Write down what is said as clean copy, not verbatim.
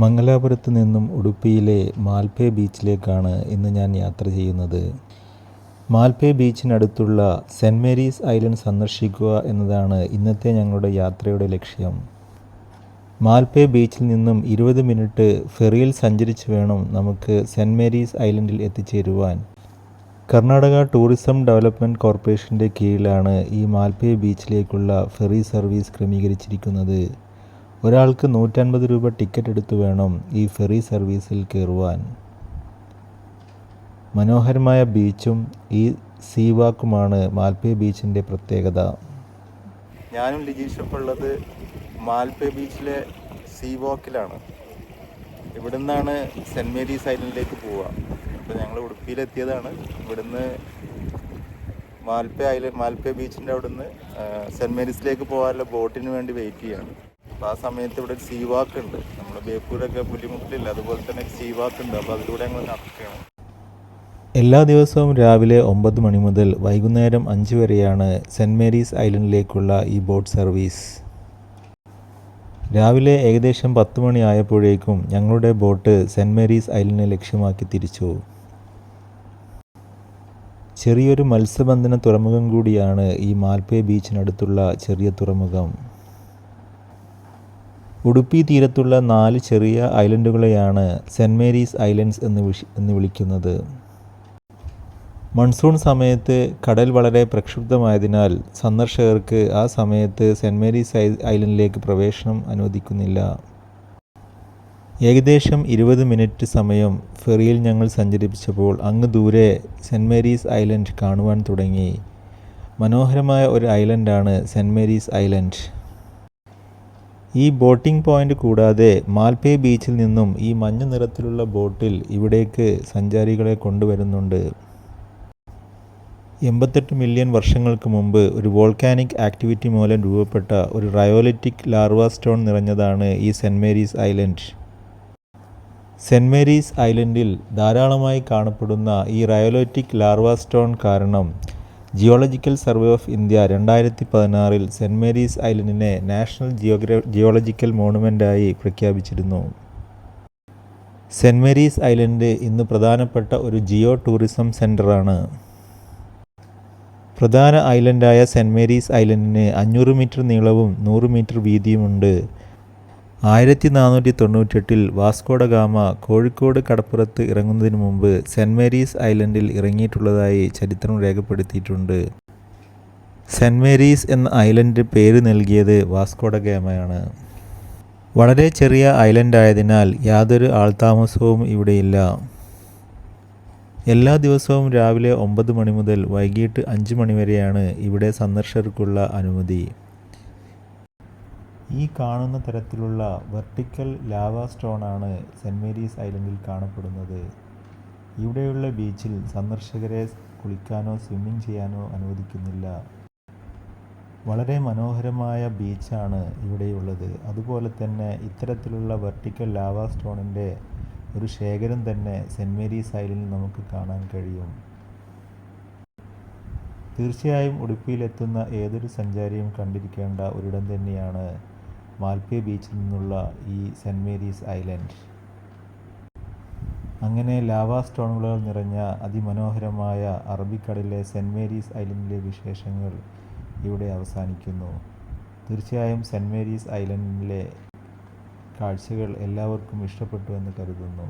മംഗലാപുരത്ത് നിന്നും ഉടുപ്പിയിലെ മാൽപ്പേ ബീച്ചിലേക്കാണ് ഇന്ന് ഞാൻ യാത്ര ചെയ്യുന്നത്. മാൽപ്പേ ബീച്ചിനടുത്തുള്ള സെൻറ് മേരീസ് ഐലൻഡ് സന്ദർശിക്കുക എന്നതാണ് ഇന്നത്തെ ഞങ്ങളുടെ യാത്രയുടെ ലക്ഷ്യം. മാൽപ്പേ ബീച്ചിൽ നിന്നും 20 മിനിറ്റ് ഫെറിയിൽ സഞ്ചരിച്ച് വേണം നമുക്ക് സെൻറ് മേരീസ് ഐലൻഡിൽ എത്തിച്ചേരുവാൻ. കർണാടക ടൂറിസം ഡെവലപ്മെൻറ്റ് കോർപ്പറേഷൻ്റെ കീഴിലാണ് ഈ മാൽപ്പേ ബീച്ചിലേക്കുള്ള ഫെറി സർവീസ് ക്രമീകരിച്ചിരിക്കുന്നത്. ഒരാൾക്ക് 150 രൂപ ടിക്കറ്റ് എടുത്തു വേണം ഈ ഫെറി സർവീസിൽ കയറുവാൻ. മനോഹരമായ ബീച്ചും ഈ സീ വാക്കുമാണ് മാൽപ്പേ ബീച്ചിൻ്റെ പ്രത്യേകത. ഞാനും ലിജീഷൊപ്പം ഉള്ളത് മാൽപ്പേ ബീച്ചിലെ സീ വാക്കിലാണ്. ഇവിടെ നിന്നാണ് സെൻറ് മേരീസ് ഐലൻഡിലേക്ക് പോവുക. അപ്പോൾ ഞങ്ങൾ ഉടുപ്പിയിലെത്തിയതാണ്. ഇവിടുന്ന് മാൽപ്പേ ബീച്ചിൻ്റെ അവിടുന്ന് സെൻറ് മേരീസിലേക്ക് പോകാനുള്ള ബോട്ടിന് വേണ്ടി വെയിറ്റ് ചെയ്യാണ്. അപ്പോൾ ആ സമയത്ത് ഇവിടെ സീ വാക്ക് ഉണ്ട്. നമ്മൾ ബേപ്പൂരൊക്കെ പുലിമുട്ടിലില്ല, അതുപോലെ തന്നെ സീ വാക്ക് ഉണ്ട്. അപ്പോൾ അതിലൂടെ ഞങ്ങൾ നടക്കുകയാണ്. എല്ലാ ദിവസവും രാവിലെ 9 മണി മുതൽ വൈകുന്നേരം 5 വരെയാണ് സെൻറ് മേരീസ് ഐലൻഡിലേക്കുള്ള ഈ ബോട്ട് സർവീസ്. രാവിലെ ഏകദേശം 10 മണി ആയപ്പോഴേക്കും ഞങ്ങളുടെ ബോട്ട് സെൻറ് മേരീസ് ഐലൻഡിനെ ലക്ഷ്യമാക്കി തിരിച്ചു. ചെറിയൊരു മത്സ്യബന്ധന തുറമുഖം കൂടിയാണ് ഈ മാൽപ്പേ ബീച്ചിനടുത്തുള്ള ചെറിയ തുറമുഖം. ഉടുപ്പി തീരത്തുള്ള 4 ചെറിയ ഐലൻഡുകളെയാണ് സെൻറ് മേരീസ് ഐലൻഡ്സ് എന്ന് വിളിക്കുന്നത്. മൺസൂൺ സമയത്ത് കടൽ വളരെ പ്രക്ഷുബ്ധമായതിനാൽ സന്ദർശകർക്ക് ആ സമയത്ത് സെൻറ് മേരീസ് ഐലൻഡിലേക്ക് പ്രവേശനം അനുവദിക്കുന്നില്ല. ഏകദേശം 20 മിനിറ്റ് സമയം ഫെറിയിൽ ഞങ്ങൾ സഞ്ചരിപ്പിച്ചപ്പോൾ അങ്ങ് ദൂരെ സെൻറ് മേരീസ് ഐലൻഡ് കാണുവാൻ തുടങ്ങി. മനോഹരമായ ഒരു ഐലൻഡാണ് സെൻറ് മേരീസ് ഐലൻഡ്. ഈ ബോട്ടിംഗ് പോയിന്റ് കൂടാതെ മാൽപ്പേ ബീച്ചിൽ നിന്നും ഈ മഞ്ഞ നിറത്തിലുള്ള ബോട്ടിൽ ഇവിടേക്ക് സഞ്ചാരികളെ കൊണ്ടുവരുന്നുണ്ട്. 88 മില്യൺ വർഷങ്ങൾക്ക് മുമ്പ് ഒരു വോൾക്കാനിക് ആക്ടിവിറ്റി മൂലം രൂപപ്പെട്ട ഒരു റയോലിറ്റിക് ലാർവ സ്റ്റോൺ നിറഞ്ഞതാണ് ഈ saint Mary's island. Saint Mary's ഐലൻഡിൽ ധാരാളമായി കാണപ്പെടുന്ന ഈ റയോലിറ്റിക് ലാർവ സ്റ്റോൺ കാരണം geological survey of India 2016 saint Mary's ഐലൻഡിനെ നാഷണൽ ജിയോളജിക്കൽ മോണുമെൻ്റായി പ്രഖ്യാപിച്ചിരുന്നു. സെൻറ് മേരീസ് ഐലൻഡ് ഇന്ന് പ്രധാനപ്പെട്ട ഒരു ജിയോ ടൂറിസം സെൻ്ററാണ്. പ്രധാന ഐലൻഡായ സെൻറ് മേരീസ് ഐലൻഡിന് 500 മീറ്റർ നീളവും 100 മീറ്റർ വീതിയുമുണ്ട്. 1498 വാസ്കോ ഡ ഗാമ കോഴിക്കോട് കടപ്പുറത്ത് ഇറങ്ങുന്നതിന് മുമ്പ് സെൻറ് മേരീസ് ഐലൻഡിൽ ഇറങ്ങിയിട്ടുള്ളതായി ചരിത്രം രേഖപ്പെടുത്തിയിട്ടുണ്ട്. സെൻറ് മേരീസ് എന്ന ഐലൻഡ് പേര് നൽകിയത് വാസ്കോ ഡ ഗാമയാണ്. വളരെ ചെറിയ ഐലൻഡായതിനാൽ യാതൊരു ആൾതാമസവും ഇവിടെയില്ല. എല്ലാ ദിവസവും രാവിലെ 9 മണി മുതൽ വൈകിട്ട് 5 മണി വരെയാണ് ഇവിടെ സന്ദർശകർക്കുള്ള അനുമതി. ഈ കാണുന്ന തരത്തിലുള്ള വെർട്ടിക്കൽ ലാവ സ്റ്റോണാണ് സെൻറ് മേരീസ് ഐലൻഡിൽ കാണപ്പെടുന്നത്. ഇവിടെയുള്ള ബീച്ചിൽ സന്ദർശകരെ കുളിക്കാനോ സ്വിമ്മിംഗ് ചെയ്യാനോ അനുവദിക്കുന്നില്ല. വളരെ മനോഹരമായ ബീച്ചാണ് ഇവിടെയുള്ളത്. അതുപോലെ തന്നെ ഇത്തരത്തിലുള്ള വെർട്ടിക്കൽ ലാവ സ്റ്റോണിൻ്റെ ഒരു ശേഖരം തന്നെ സെൻറ് മേരീസ് ഐലൻഡിൽ നമുക്ക് കാണാൻ കഴിയും. തീർച്ചയായും ഉടുപ്പിയിലെത്തുന്ന ഏതൊരു സഞ്ചാരിയും കണ്ടിരിക്കേണ്ട ഒരിടം തന്നെയാണ് മാൽപ്പേ ബീച്ചിൽ നിന്നുള്ള ഈ സെൻറ് മേരീസ് ഐലൻഡ്. അങ്ങനെ ലാവ സ്റ്റോണുകൾ നിറഞ്ഞ അതിമനോഹരമായ അറബിക്കടലിലെ സെൻറ് മേരീസ് ഐലൻഡിലെ വിശേഷങ്ങൾ ഇവിടെ അവസാനിക്കുന്നു. തീർച്ചയായും സെൻറ് മേരീസ് ഐലൻഡിലെ കാഴ്ചകൾ എല്ലാവർക്കും ഇഷ്ടപ്പെട്ടു എന്ന് കരുതുന്നു.